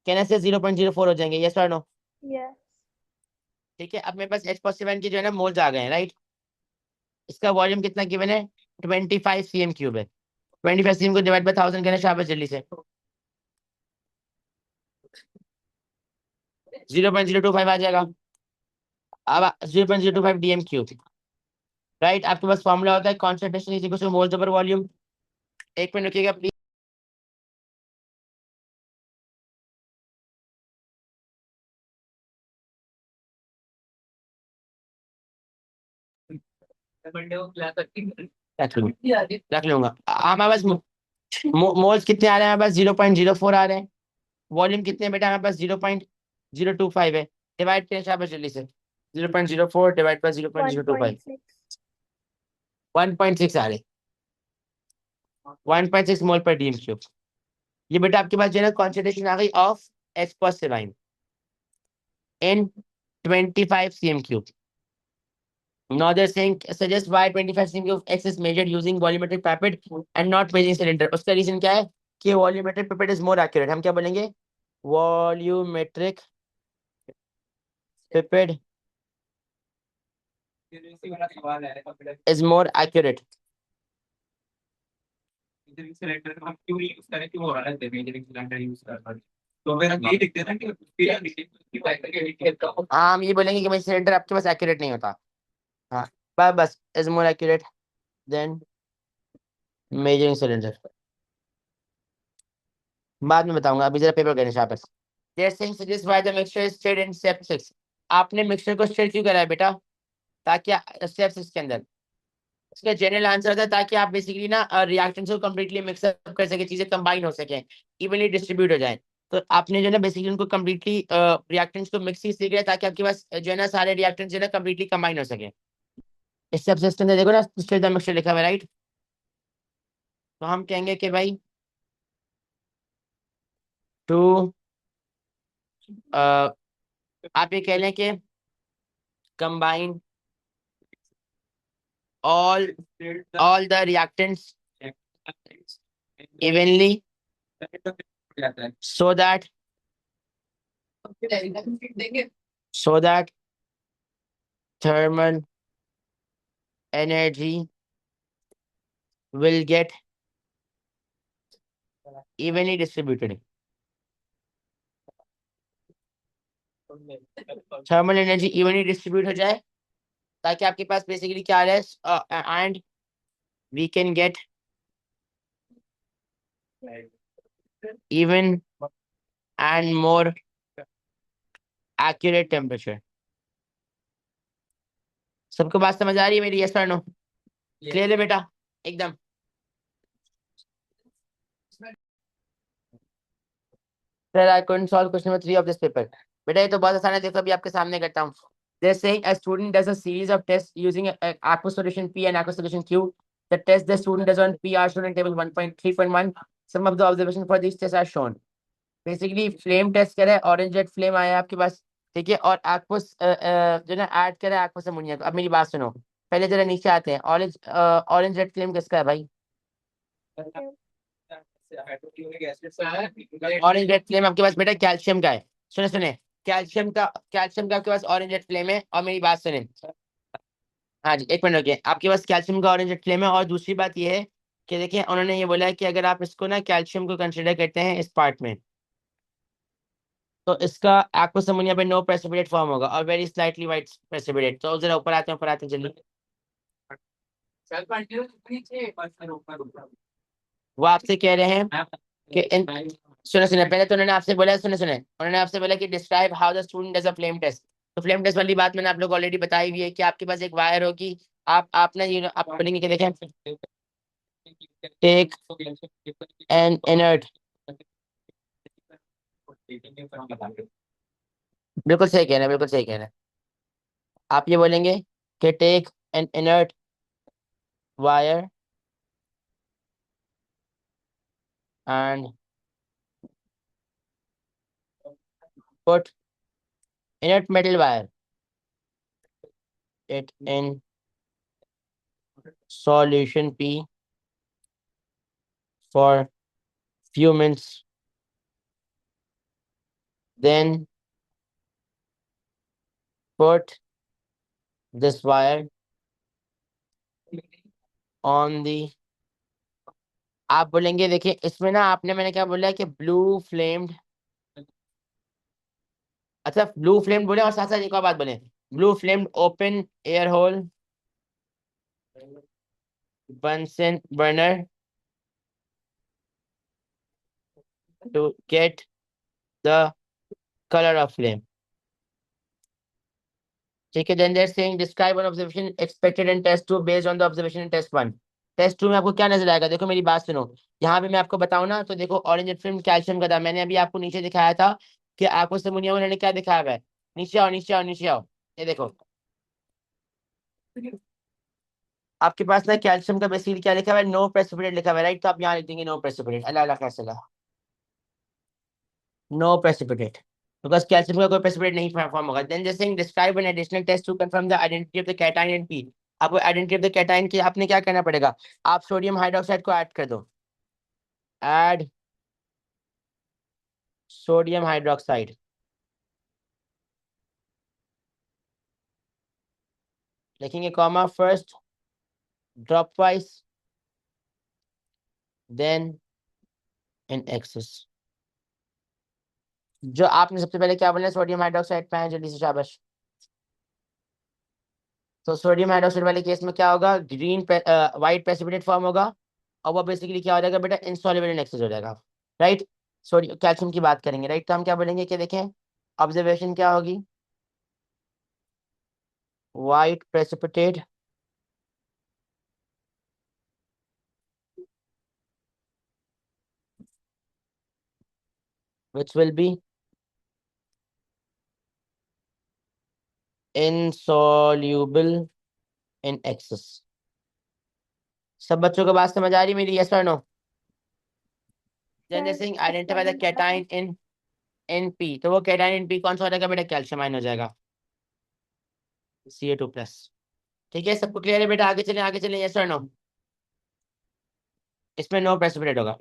कहने से 0.04 हो जाएंगे, यस और नो? यस। ठीक है, अब मेरे पास एच पॉजिटिव की जो है ना मोल्स आ गए हैं, राइट। इसका वॉल्यूम कितना गिवन है, 25 cm3 है। 25 cm को डिवाइड बाय 1000 करना, शाबाश जल्दी से। 0.025 आ जाएगा। अब 0.025 dm क्यूब, राइट। आपके पास फॉर्मूला होता है concentration is equal to moles over volume. एक मिनट रुकिएगा प्लीज। रख लूंगा। हमारे पास मोल्स कितने आ रहे हैं? हमारे पास 0.04 आ रहे हैं। वॉल्यूम कितने हैं बेटा? हमारे पास 0.025 है। डिवाइड करें शाबाश जल्दी से। 0.04 डिवाइड बाय 0.025, 1.6। 1.6 आ रहे। 1.6 मोल पर डीएम क्यूब। ये बेटा आपके पास जो है ना कॉन्सेंट्रेशन आ गई ऑफ एस्पर्सिलाइन in 25 cm cube. Now they're saying suggest why 25 cm of X is measured using volumetric pipette and not measuring cylinder। उसका रीजन क्या है कि volumetric pipette is more accurate। हम क्या बोलेंगे? Volumetric pipette is more accurate। Cylinder हम क्यों use करें, क्यों हो रहा है मेजरिंग सिलेंडर यूज करना? तो फिर हम ये लिखते हैं कि हाँ, हम ये बोलेंगे कि भाई सिलेंडर आपके पास एक्यूरेट नहीं होता। हाँ, बस is more accurate than measuring cylinder. बाद में बताऊंगा, अभी जरा पेपर करें शाबाश। They're saying suggest why the mixture is stirred in step 6। आपने मिक्सचर को स्टेयर क्यों करा है बेटा? ताकि स्टेप 6 के अंदर, इसका जनरल आंसर था ताकि आप बेसिकली ना रिएक्टेंट्स को कंप्लीटली मिक्सअप कर सके, चीजें कंबाइन हो सके, इवनली डिस्ट्रीब्यूट हो जाए। तो आपने जो है ना बेसिकली उनको कंप्लीटली रिएक्टेंट्स को मिक्स इसलिए किया ताकि आपके पास जो है ना सारे रिएक्टेंट्स जो है ना कंप्लीटली कंबाइन हो सके। इस सब सिस्टम में देखो ना स्टेयर द मिक्सचर लिखा हुआ है, राइट। तो हम कहेंगे कि भाई टू आप ये कह लें कि combine all all the reactants evenly so that thermal energy will get evenly distributed। Thermal energy evenly distribute हो जाए ताकि आपके पास बेसिकली क्या है, and we can get even and more accurate temperature। सबको बात समझ आ रही है मेरी? यस और नो? क्लियर है बेटा एकदम? Sir I couldn't solve question number 3 of this paper। बेटा ये तो बहुत आसान है, देखो अभी आपके सामने करता हूँ। They're saying a student does a series of tests using a aqueous solution P and aqueous solution Q। The test the student does on P are shown in table 1.3.1। Some of the observation for these tests are shown। Basically flame test करा है, orange red flame आया है आपके पास, ठीक है। और aqueous जो ना ऐड करा है एक्वस अमोनिया को। अब मेरी बात सुनो, पहले जरा नीचे आते हैं। ऑरेंज ऑरेंज रेड फ्लेम किसका है भाई? ऑरेंज रेड फ्लेम आपके पास बेटा कैल्शियम का है। सुने सुने, कैल्शियम का आपके पास ऑरेंज रेड फ्लेम है। और मेरी बात सुने, हाँ जी एक मिनट रुकिए। आपके पास कैल्शियम का ऑरेंज रेड फ्लेम है। और दूसरी बात ये है कि देखिए उन्होंने ये बोला है कि अगर आप इसको ना कैल्शियम को कंसिडर करते हैं इस पार्ट में, तो इसका एक्वस अमोनिया पे नो प्रेसिपिटेट फॉर्म होगा और वेरी स्लाइटली वाइट प्रेसिपिटेट। तो जरा ऊपर आते हैं जल्दी। वो आपसे कह रहे हैं कि इन, सुने सुने, पहले तो उन्होंने आपसे बोला, सुने सुने, उन्होंने आपसे बोला कि describe how the student does a flame test. तो फ्लेम टेस्ट वाली बात मैंने आप लोग ऑलरेडी बताई हुई है कि आपके पास एक वायर होगी। आप ना ये आप पढ़ेंगे कि देखें, टेक एन इनर्ट, बिल्कुल सही कह रहे हैं, बिल्कुल सही कह रहे हैं। आप ये बोलेंगे कि take an inert wire and put inert metal wire it in solution P for few minutes, then put this wire on the आप बोलेंगे, देखिए इसमें ना आपने, मैंने क्या बोला है कि ब्लू फ्लेम्ड, अच्छा ब्लू फ्लेम्ड बोले और साथ साथ एक और बात बोले, blue flamed open air hole Bunsen burner to get the color of flame. ठीक है, then they're saying describe one observation expected in test 2 based on the observation in test 1. Test 2 में आपको क्या नजर आएगा, देखो मेरी बात सुनो। यहाँ पे मैं आपको बताऊं ना, तो देखो ऑरेंज फिल्म कैल्शियम का था, मैंने अभी आपको नीचे दिखाया था कि आपको सिमुनिया उन्होंने क्या दिखाया हुआ है। नीचे आओ, नीचे आओ, नीचे आओ, ये देखो आपके पास ना कैल्शियम का बेसिकली क्या लिखा हुआ है, नो प्रेसिपिटेट लिखा हुआ है, राइट। तो आप यहाँ लिख देंगे नो प्रेसिपिटेट, अल्लाह अल्लाह कैसे, नो प्रेसिपिटेट, बिकॉज कैल्शियम का कोई प्रेसिपिटेट नहीं फॉर्म होगा। देन जैसे describe an additional test to confirm the identity of the cation and P. आपको आइडेंटिटी ऑफ द कैटायन की आपने क्या करना पड़ेगा, आप सोडियम हाइड्रोक्साइड को ऐड कर दो, ऐड सोडियम हाइड्रोक्साइड, लिखेंगे comma first drop wise then in excess. जो आपने सबसे पहले क्या बोला, सोडियम हाइड्रोक्साइड पे आए जल्दी से, शाबाश। तो सोडियम हाइड्रोक्साइड वाले केस में क्या होगा, ग्रीन व्हाइट प्रेसिपिटेट फॉर्म होगा, और वो बेसिकली क्या हो जाएगा बेटा, इनसॉल्युबल इन एक्सेस हो जाएगा, राइट। सोडियम कैल्शियम की बात करेंगे, राइट। तो हम क्या बोलेंगे कि देखें ऑब्जर्वेशन क्या होगी, white precipitate which will be insoluble in excess। सब बच्चों को बात समझ आ रही मेरी, यस और नो। सर जैसे इसका आइडेंटिफाई द मतलब कैटायन इन एन पी, तो वो कैटायन इन पी कौन सा हो जाएगा बेटा, कैल्शियम आयन हो जाएगा, Ca2+। ठीक है, सबको क्लियर है बेटा, आगे चले, आगे चले, यस और नो। इसमें नो प्रेसिपिटेट होगा।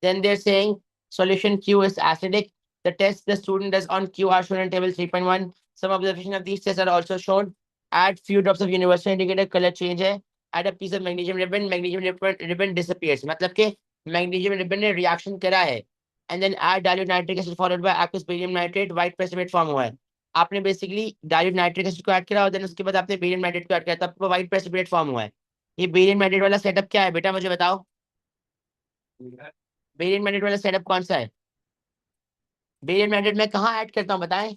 Then they're saying solution Q is acidic. The tests the student does on Q are shown in table 3.1. Some observation of these tests are also shown. Add few drops of universal indicator, color change है। Add a piece of magnesium ribbon disappears, मतलब कि magnesium ribbon ने reaction करा है। And then add dilute nitric acid followed by aqueous barium nitrate, white precipitate form हुआ है। आपने basically dilute nitric acid को ऐड करा और देन उसके बाद आपने बेरियम नाइट्रेट को ऐड करा, तब व्हाइट प्रेसिपिटेट फॉर्म हुआ है। ये बेरियम नाइट्रेट वाला सेटअप क्या है बेटा, मुझे बताओ। बेरियम नाइट्रेट वाला सेटअप कौन सा है, बेरियम नाइट्रेट में कहाँ ऐड करता हूँ बताएं,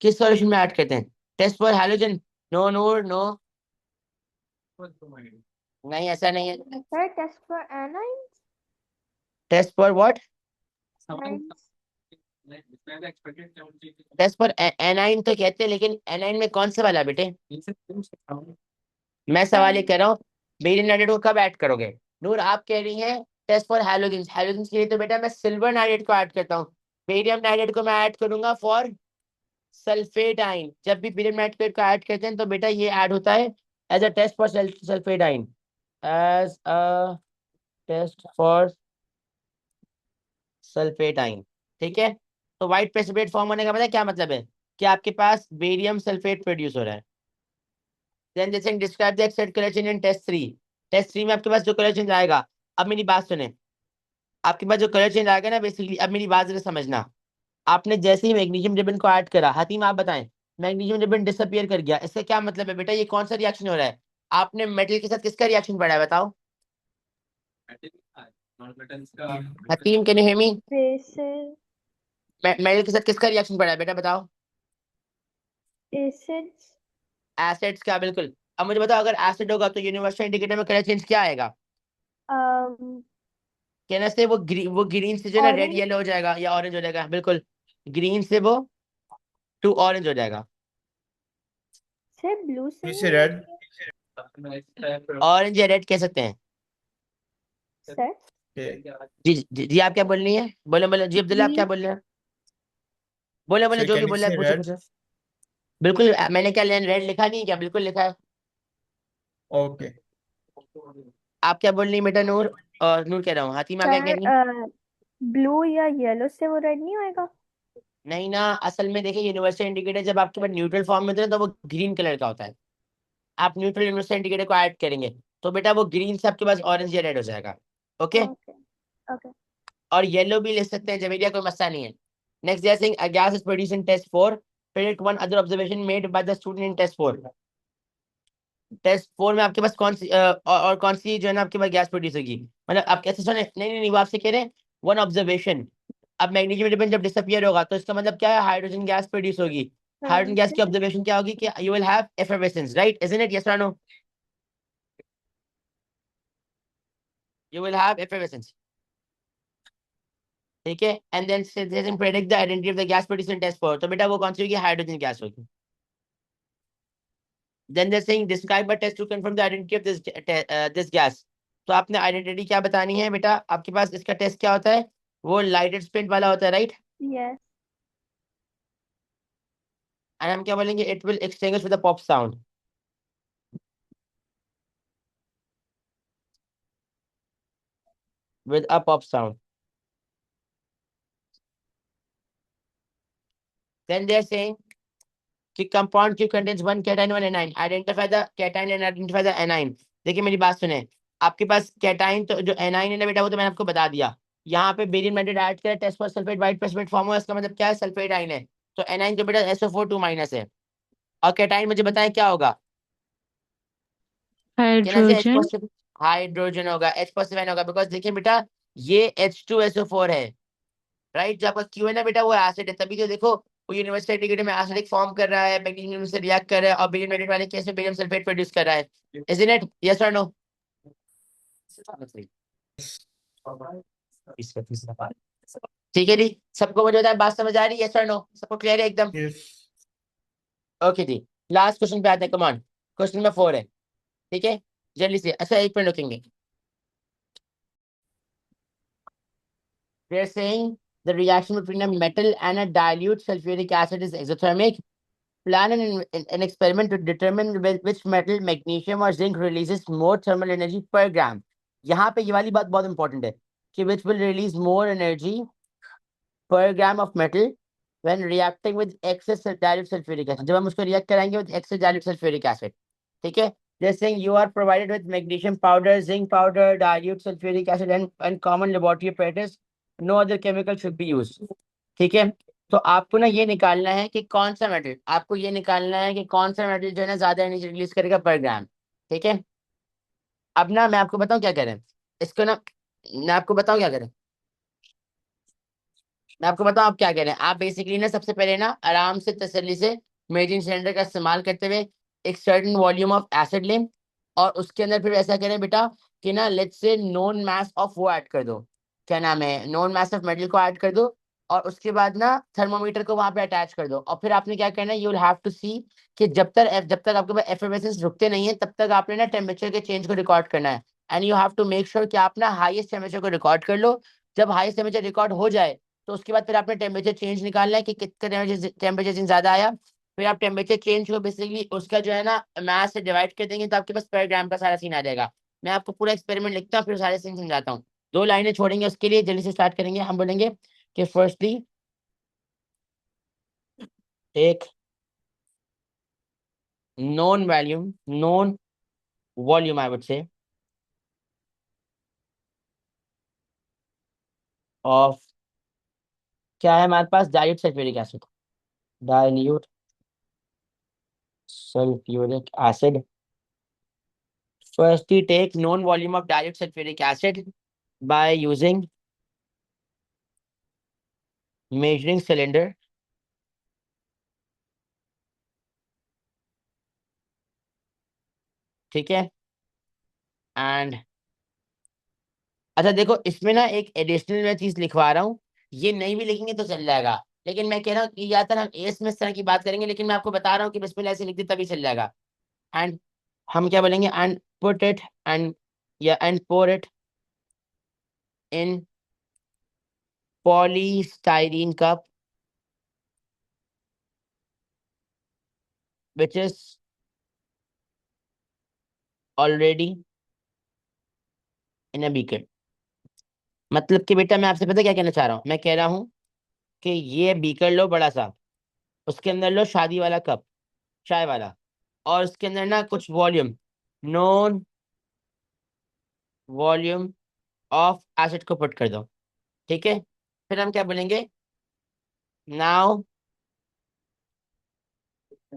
किस सॉल्यूशन में ऐड करते हैं, टेस्ट फॉर हैलोजन, नो नूर नो, नहीं ऐसा नहीं है। Sir test for anions, test for what, test for anion तो कहते हैं, लेकिन एनाइन में कौन सा वाला बेटे, मैं सवाल ये सर कर रहा हूँ, बेरियम नाइट्रेट को कब ऐड करोगे। नूर आप कह रही हैं टेस्ट फॉर हैलोजन, हैलोजन के लिए तो बेटा मैं सिल्वर नाइट्रेट को ऐड करता हूँ, बेरियम नाइट्रेट को मैं ऐड करूंगा फॉर सल्फेट आइन। जब भी बेरियम नाइट्रेट को ऐड करते हैं तो बेटा ये ऐड होता है as a test for sulphate ion, as a test for sulphate ion. ठीक है, तो व्हाइट प्रेसिपिटेट फॉर्म होने का मतलब क्या मतलब है, कि आपके पास बेरियम सल्फेट प्रोड्यूस हो रहा है। देन जैसे describe the expected colour change in test 3। Test 3 में आपके पास जो कलर चेंज आएगा, अब मेरी बात सुने, आपके पास जो कलर चेंज आएगा ना बेसिकली, अब मेरी बात जरा समझना। आपने जैसे ही मैग्नीशियम रिबन को ऐड करा, हतीम आप बताएं, मैग्नीशियम रिबन डिसअपियर कर गया, इसका क्या मतलब है बेटा, ये कौन सा रिएक्शन हो रहा है, आपने मेटल के साथ किसका रिएक्शन पढ़ा है बताओ। Hatim can you hear me, basis metal के साथ किसका रिएक्शन पढ़ा है बेटा बताओ। एसिड्स, एसिड्स का, बिल्कुल। अब मुझे बताओ, अगर एसिड होगा तो यूनिवर्सल इंडिकेटर में कलर चेंज क्या आएगा, कहने से वो ग्रीन से जो है ना रेड ऑरेंज येलो हो जाएगा या ऑरेंज हो जाएगा, बिल्कुल, ग्रीन से वो टू ऑरेंज हो जाएगा, से ब्लू से फिर नहीं से होगा रेड। ऑरेंज या रेड कह सकते हैं। सर। जी जी जी, आप क्या बोल रही हैं, बोले बोले जी अब्दुल्ला, आप क्या ग्रीन, बोल रहे हैं, बोले बोले सर जो भी कैन यू बोल रहे हैं, से पूछो रेड? पूछो। बिल्कुल, मैंने क्या रेड लिखा नहीं है क्या, बिल्कुल लिखा है। ओके। आप क्या बोल रही हैं बेटा, नूर, और नूर कह रहा हूँ, हातिमा क्या कह रही हैं। सर ब्लू या येलो से वो रेड नहीं होएगा। नहीं ना, असल में देखिए यूनिवर्सल इंडिकेटर जब आपके पास न्यूट्रल फॉर्म में होता है तो वो ग्रीन कलर का होता है। आप न्यूट्रल यूनिवर्सल इंडिकेटर को ऐड करेंगे तो बेटा वो ग्रीन से आपके पास ऑरेंज या रेड हो जाएगा। ओके, ओके ओके और येलो भी ले सकते हैं जब कोई मसला नहीं है। Next they are saying a gas is produced in test 4, predict one other observation made by the student in test 4। Test 4 में आपके पास कौन सी और कौन सी जो है ना आपके पास गैस प्रोड्यूस होगी, मतलब आप कैसे सुने, नहीं नहीं नहीं, वो आपसे कह रहे हैं वन ऑब्जर्वेशन। अब मैग्नीशियम रिबन जब डिसअपियर होगा तो इसका मतलब क्या है, हाइड्रोजन गैस प्रोड्यूस होगी। हाइड्रोजन गैस की ऑब्जर्वेशन क्या होगी कि you will have effervescence, right, isn't it, yes और no? You will have effervescence, ठीक है। And then predict the identity of the gas produced in test 4, तो बेटा वो कौन सी होगी, हाइड्रोजन गैस होगी। Then they're saying describe a test to confirm the identity of this gas। तो आपने आइडेंटिटी क्या बतानी है बेटा, आपके पास इसका टेस्ट क्या होता है, वो लाइटेड स्प्लिट वाला होता है, राइट। यस एंड हम क्या बोलेंगे, it will extinguish with a pop sound, with a pop sound. Then they are saying कि compound Q contains one cation one anion, identify the cation and identify the anion। देखिए मेरी बात सुने, आपके पास cation तो जो एनाइन है ना बेटा वो तो मैंने आपको बता दिया। यहाँ पे बेरियम मेटल ऐड करें, test for sulphate white precipitate form हुआ, इसका मतलब क्या है, सल्फेट आइन है। तो एनाइन तो बेटा SO4 2 माइनस है। और कैटाइन मुझे बताएं क्या होगा, कहना से H हाइड्रोजन। पॉजिटिव हाइड्रोजन होगा, H पॉजिटिव आयन होगा, बिकॉज देखिए बेटा ये H2SO4 है, राइट। जो आपका क्यू है ना बेटा वो एसिड है, तभी तो देखो वो यूनिवर्सल इंटीग्रेटर में एसिडिक फॉर्म कर रहा है, मैग्नीशियम से रिएक्ट कर रहा है, और बेरियम मेटल वाले केस में बेरियम सल्फेट प्रोड्यूस कर रहा है, इजंट इट, यस और नो? ठीक है जी, सबको मुझे बताएं बात समझ आ रही है, यस और नो, सबको क्लियर है एकदम? यस। ओके जी, लास्ट क्वेश्चन पे आते हैं, कमान क्वेश्चन नंबर 4 है, ठीक है, जल्दी से। अच्छा एक मिनट रुकेंगे। They're saying the reaction between a metal and a dilute sulfuric acid is exothermic. Plan an experiment to determine which metal, magnesium or zinc releases more thermal energy per gram। यहाँ पे ये वाली बात बहुत important है कि which will release more energy per gram of metal when reacting with excess dilute sulfuric acid। जब हम उसको रिएक्ट कराएंगे with excess dilute sulfuric acid, ठीक है। They're saying you are provided with magnesium powder, zinc powder, dilute sulfuric acid and common laboratory apparatus। No other chemical should be used, ठीक है। तो आपको ना ये निकालना है कि कौन सा मेटल, आपको ये निकालना है कि कौन सा मेटल जो है ना ज्यादा एनर्जी रिलीज करेगा पर ग्राम, ठीक है। अब ना मैं आपको बताऊं क्या करें इसको ना, मैं आपको बताऊं क्या करें, मैं आपको बताऊं आप क्या करें। आप बेसिकली ना सबसे पहले ना आराम से तसल्ली से मेडिसिन सिलेंडर का इस्तेमाल करते हुए एक सर्टेन वॉल्यूम ऑफ एसिड लें, और उसके अंदर फिर ऐसा करें बेटा कि ना let's say known mass of वो ऐड कर दो, क्या नाम है, नोन मास ऑफ मेटल को ऐड कर दो, और उसके बाद ना थर्मोमीटर को वहां पे अटैच कर दो। और फिर आपने क्या करना है, यू विल हैव टू सी कि जब तक आपके पास एफिमेसेंस रुकते नहीं है तब तक आपने ना टेम्परेचर के चेंज को रिकॉर्ड करना है। And you have to make sure कि आप ना हाईएस्ट टेम्परेचर को रिकॉर्ड कर लो। जब हाईएस्ट टेम्परेचर रिकॉर्ड हो जाए तो उसके बाद फिर आपने टेम्परेचर चेंज निकालना है कि कितना टेम्परेचर चेंज ज्यादा आया। फिर आप टेम्परेचर चेंज को बेसिकली उसका जो है ना मास से डिवाइड कर देंगे तो आपके पास पर ग्राम का सारा सीन आ जाएगा। मैं आपको पूरा एक्सपेरिमेंट लिखता हूँ फिर सारे सीन समझाता हूँ। 2 लाइनें छोड़ेंगे उसके लिए, जल्दी से स्टार्ट करेंगे। हम बोलेंगे कि फर्स्टली एक known volume I would say of, क्या है हमारे पास, dilute sulphuric acid, dilute sulphuric acid. Firstly, take known volume of dilute sulfuric acid by using measuring cylinder, ठीक है। एंड अच्छा देखो इसमें ना एक एडिशनल मैं चीज लिखवा रहा हूँ, ये नहीं भी लिखेंगे तो चल जाएगा, लेकिन मैं कह रहा हूँ कि ज्यादातर हम एस में इस तरह की बात करेंगे, लेकिन मैं आपको बता रहा हूँ कि बिस्मिल्लाह ऐसे लिख दे तभी चल जाएगा। एंड हम क्या बोलेंगे, एंड पुट इट एंड या and pour it in polystyrene cup which is already in a beaker। मतलब कि बेटा मैं आपसे पता क्या कहना चाह रहा हूँ, मैं कह रहा हूँ कि ये बीकर लो बड़ा सा, उसके अंदर लो शादी वाला कप, चाय वाला, और उसके अंदर ना कुछ volume, known volume of acid को पुट कर दो, ठीक है। फिर हम क्या बोलेंगे, now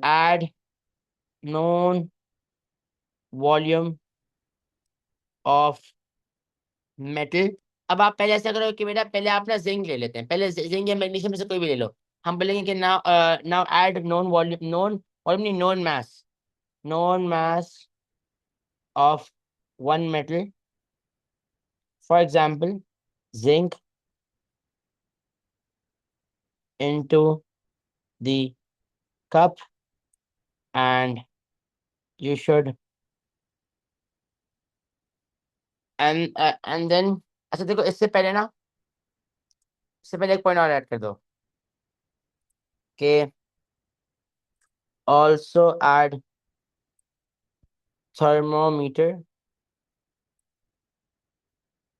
add known volume of metal. अब आप पहले ऐसा करो कि बेटा पहले आप ना जिंक ले लेते हैं, पहले जिंक या मैग्नीशियम में से कोई भी ले लो। हम बोलेंगे कि now now add known volume, known volume नहीं, known mass, known mass of one metal, for example zinc, into the cup, and you should and then, अच्छा देखो इससे पहले ना, इससे पहले एक पॉइंट और ऐड कर दो कि also add thermometer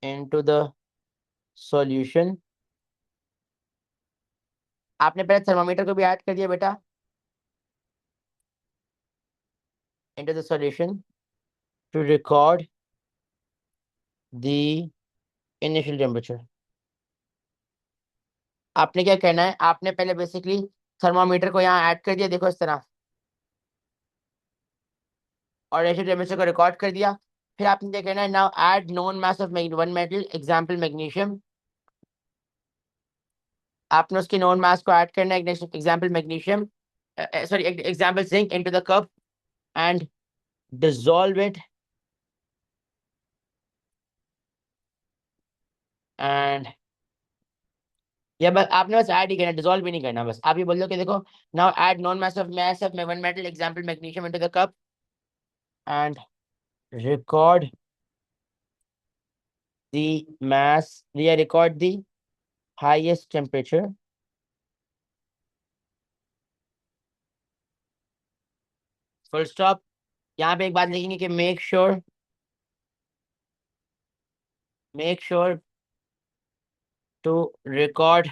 into the solution। आपने पहले थर्मामीटर को भी ऐड कर दिया बेटा into the solution to record the initial temperature। आपने क्या करना है, आपने पहले बेसिकली थर्मामीटर को यहाँ ऐड कर दिया, देखो इस तरह, और इनिशियल टेम्परेचर को रिकॉर्ड कर दिया। फिर आपने क्या करना है, now add known mass of one metal, example magnesium. आपने उसकी नोन मास को ऐड करना है, example magnesium, sorry example zinc, into the cup and dissolve it, and या बस आपने बस ऐड ही करना, डिसॉल्व भी नहीं करना, बस आप ये बोल दो कि देखो now add non mass of one metal, example magnesium, into the cup and record the mass, yeah, record the highest temperature, full stop। यहाँ पे एक बात लिखेंगे कि make sure to record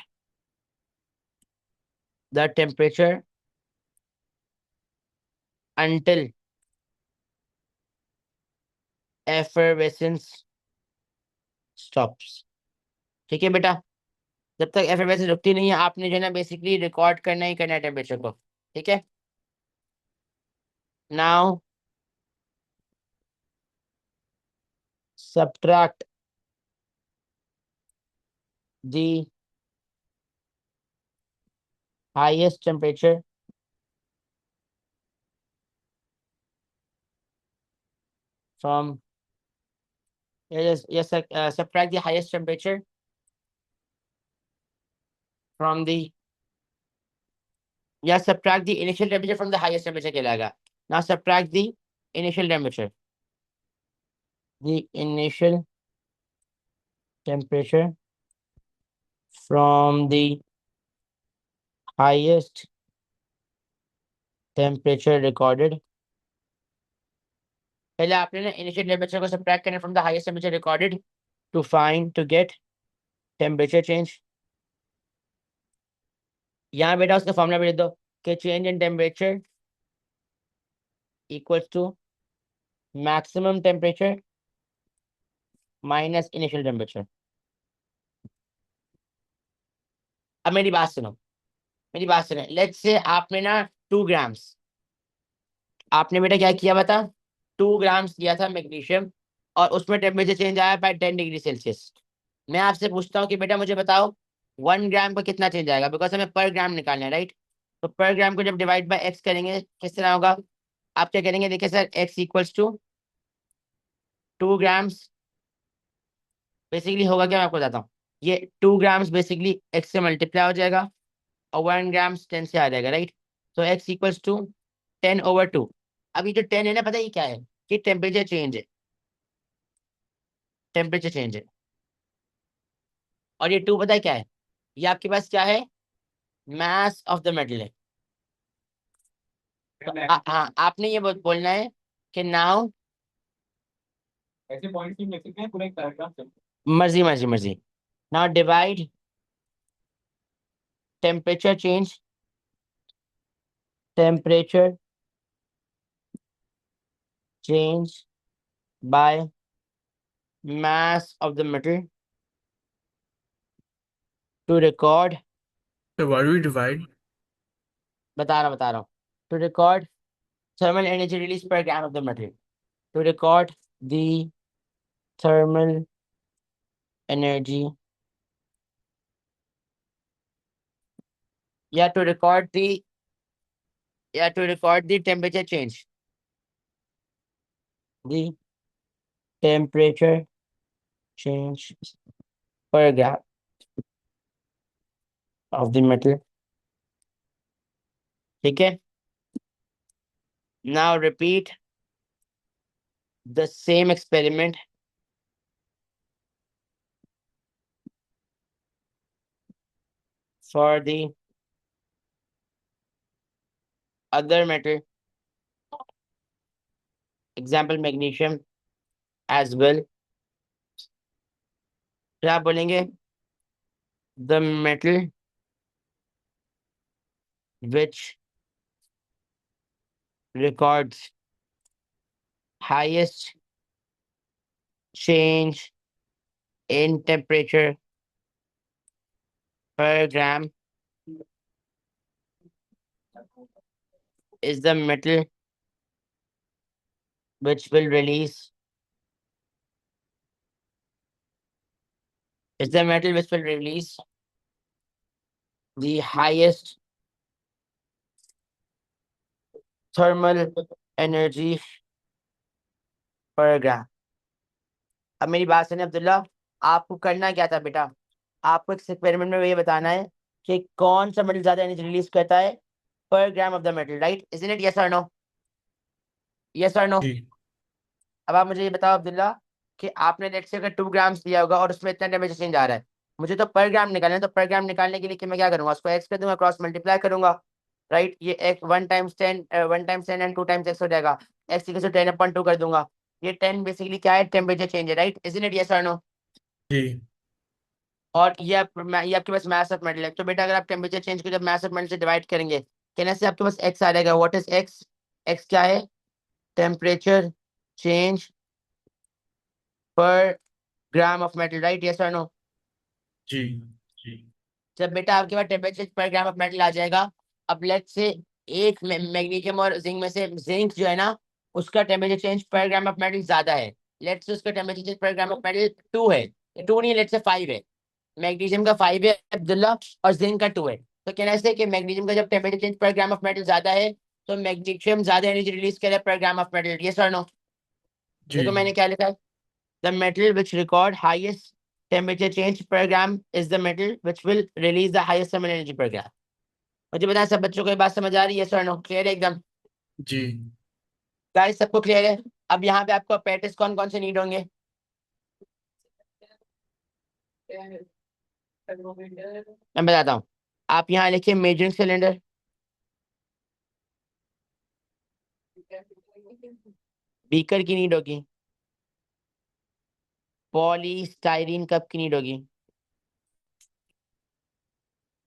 the temperature until effervescence stops। ठीक है बेटा, जब तक effervescence रुकती नहीं है आपने जो है ना बेसिकली रिकॉर्ड करना ही करना है टेम्परेचर को, ठीक है। Now subtract the highest temperature from, yes, subtract the highest temperature from the, या subtract the initial temperature from the highest temperature कहलाएगा। Now subtract the initial temperature, the initial temperature from the highest temperature recorded। पहले आपने ना initial temperature को subtract करना from the highest temperature recorded to get temperature change। यहाँ बेटा उसका formula भी लिख दो कि change in temperature equals to maximum temperature minus initial temperature। अब मेरी बात सुनो, मेरी बात सुनो, लेट्स से आपने ना 2 ग्राम्स, आपने बेटा क्या किया बता, 2 ग्राम्स लिया था मैग्नीशियम, और उसमें टेम्परेचर चेंज आया बाय 10 डिग्री सेल्सियस। मैं आपसे पूछता हूँ कि बेटा मुझे बताओ 1 ग्राम का कितना चेंज आएगा, बिकॉज हमें पर ग्राम निकालना है, राइट। तो पर ग्राम को जब डिवाइड बाय एक्स करेंगे किस तरह होगा, आप क्या करेंगे, देखिए sir, X equals to 2 grams, basically होगा क्या मैं आपको बताता हूँ, ये 2 ग्राम्स बेसिकली एक्स से मल्टीप्लाई हो जाएगा और 1 ग्राम्स 10 से आ जाएगा, राइट। तो एक्स इक्वल्स टू 10/2। अब ये जो 10 है ना, पता है ये क्या है, ये टेम्परेचर चेंज है, टेम्परेचर चेंज है। और ये 2 पता है क्या है, ये आपके पास क्या है, मास ऑफ द मेटल है। तो हाँ आपने ये बोलना है कि नाउ, ऐसे पॉइंट की लिख सकते हैं पूरा एक पैराग्राफ से। मर्जी मर्जी मर्जी, now divide temperature change, temperature change by mass of the metal to record. So what do we divide? बता रहा हूँ to record thermal energy release per gram of the metal, to record the thermal energy, to record the temperature change, the temperature change per gram of the metal. ठीक है? Now repeat the same experiment for the other metal, example magnesium as well. फिर आप बोलेंगे the metal which records highest change in temperature per gram is the metal which will release the highest thermal energy per gram. अब मेरी बात सुनिए अब्दुल्ला, आपको करना क्या था बेटा? आपको इस एक्सपेरिमेंट में ये बताना है कि कौन सा मेटल ज्यादा एनर्जी रिलीज करता है per gram of the metal, right? Isn't it? Yes or no? Yes or no? जी अब आप मुझे ये बताओ अब्दुल्ला कि आपने लेट से अगर 2 ग्राम्स दिया होगा और उसमें इतना टेम्परेचर चेंज आ रहा है, मुझे तो पर ग्राम निकालना है, तो पर ग्राम निकालने के लिए कि मैं क्या करूंगा, उसको एक्स कर दूंगा, क्रॉस मल्टीप्लाई करूंगा, राइट? ये एक 1 टाइम्स 10 एंड 2 टाइम्स एक्स हो जाएगा, एक्स इक्वल टू 10/2 कर दूंगा। ये 10 बेसिकली क्या है? टेम्परेचर चेंज है, राइट? Isn't it? यस और नो? जी और ये आपके पास मास ऑफ मेटल है, तो बेटा अगर आप टेम्परेचर चेंज को जब मास ऑफ मेटल से डिवाइड करेंगे, कहने से आपके पास एक्स आ जाएगा। What is x? एक्स क्या है? टेम्परेचर चेंज पर gram of metal, right? Yes और नो? जी जी जब बेटा आपके पास टेम्परेचर पर ग्राम ऑफ मेटल आ जाएगा, अब लेट्स से एक मैग्नीशियम और जिंक में से जिंक जो है ना, उसका टेम्परेचर चेंज पर ग्राम ऑफ मेटल ज्यादा है। लेट्स से उसका टेम्परेचर चेंज पर ग्राम ऑफ मेटल 2 है, 2 नहीं, लेट्स से 5 है। मैग्नीशियम का 5 है अब्दुल्ला, और जिंक का 2 है। तो कहना है कि मैग्नीशियम का जब टेम्परेचर चेंज पर ग्राम ऑफ मेटल ज्यादा है, तो मैग्नीशियम ज्यादा एनर्जी रिलीज करे पर ग्राम ऑफ मेटल। यस और नो? जी देखो मैंने क्या लिखा है, the metal which record highest temperature change per gram is the metal which will release the highest thermal energy per gram. मुझे बताएं सब बच्चों को ये बात समझ आ रही है? यस और नो? क्लियर है एकदम? जी गाइस सबको क्लियर है? अब यहाँ पे आपको अपेरेटस कौन कौन से नीड होंगे मैं बताता हूँ। आप यहाँ लिखिए मेजरिंग सिलेंडर, बीकर की नीड होगी, पॉलीस्टाइरीन कप की नीड होगी,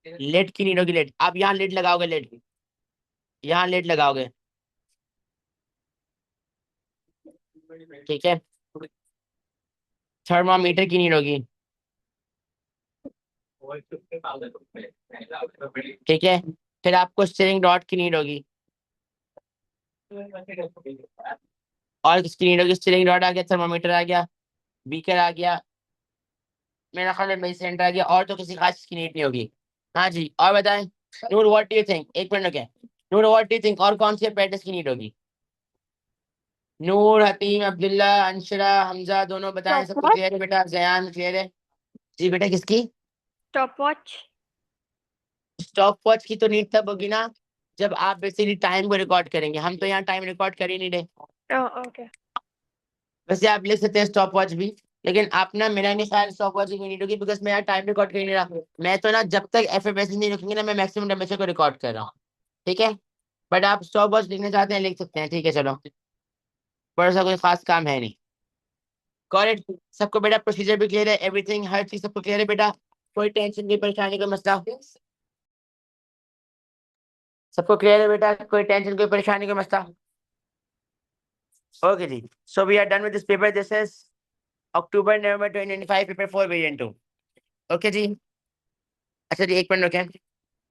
लेड की नीड होगी। लेड, आप यहाँ लेड लगाओगे, लेड यहाँ लेड लगाओगे, ठीक है? थर्मामीटर की नीड होगी, ठीक है? फिर आपको स्टीयरिंग रॉड की नीड होगी, और किसकी नीड होगी? स्टीयरिंग रॉड आ गया, थर्मामीटर आ गया, बीकर आ गया, मेरा ख्याल है मेरी सेंटर आ गया, और तो किसी खास की नीड नहीं होगी। हाँ जी, और बताएं। नूर व्हाट डू यू थिंक? एक मिनट रुके। नूर व्हाट डू यू थिंक, और कौन सी अपेरेटिस की नीड होगी? नूर, हतीम, अब्दुल्ला, अंशरा, हमजा, दोनों बताएं। सबको स्टॉपवॉच। क्लियर है बेटा? जयान क्लियर है? जी बेटा, किसकी? स्टॉपवॉच। स्टॉप वॉच की तो नीड तब होगी ना जब आप बेसिकली टाइम को रिकॉर्ड करेंगे। हम तो यहाँ टाइम रिकॉर्ड कर ही नहीं रहे। ओके। वैसे आप लिख सकते हैं स्टॉप वॉच भी, लेकिन आप ना, मेरा नहीं ख्याल स्टॉप वॉच की नीड होगी, बिकॉज मैं यहाँ टाइम रिकॉर्ड कर ही नहीं रहा। मैं तो ना जब तक एफ नहीं रखेंगे ना, मैं मैक्सिमम टेम्परेचर को रिकॉर्ड कर रहा हूँ, ठीक है? बट आप स्टॉप वॉच लिखना चाहते हैं लिख सकते हैं, ठीक है? चलो, बड़ा सा कोई खास काम है नहीं। करेक्ट? सबको बेटा प्रोसीजर भी क्लियर है? एवरीथिंग, हर चीज सबको क्लियर है बेटा? कोई टेंशन की परेशानी का मसला? सबको क्लियर है बेटा? कोई टेंशन कोई परेशानी का मसला? Okay ji, so we are done with this paper. This is October November 2025 paper 4 variant 2. Okay जी, अच्छा जी एक मिनट रुकें.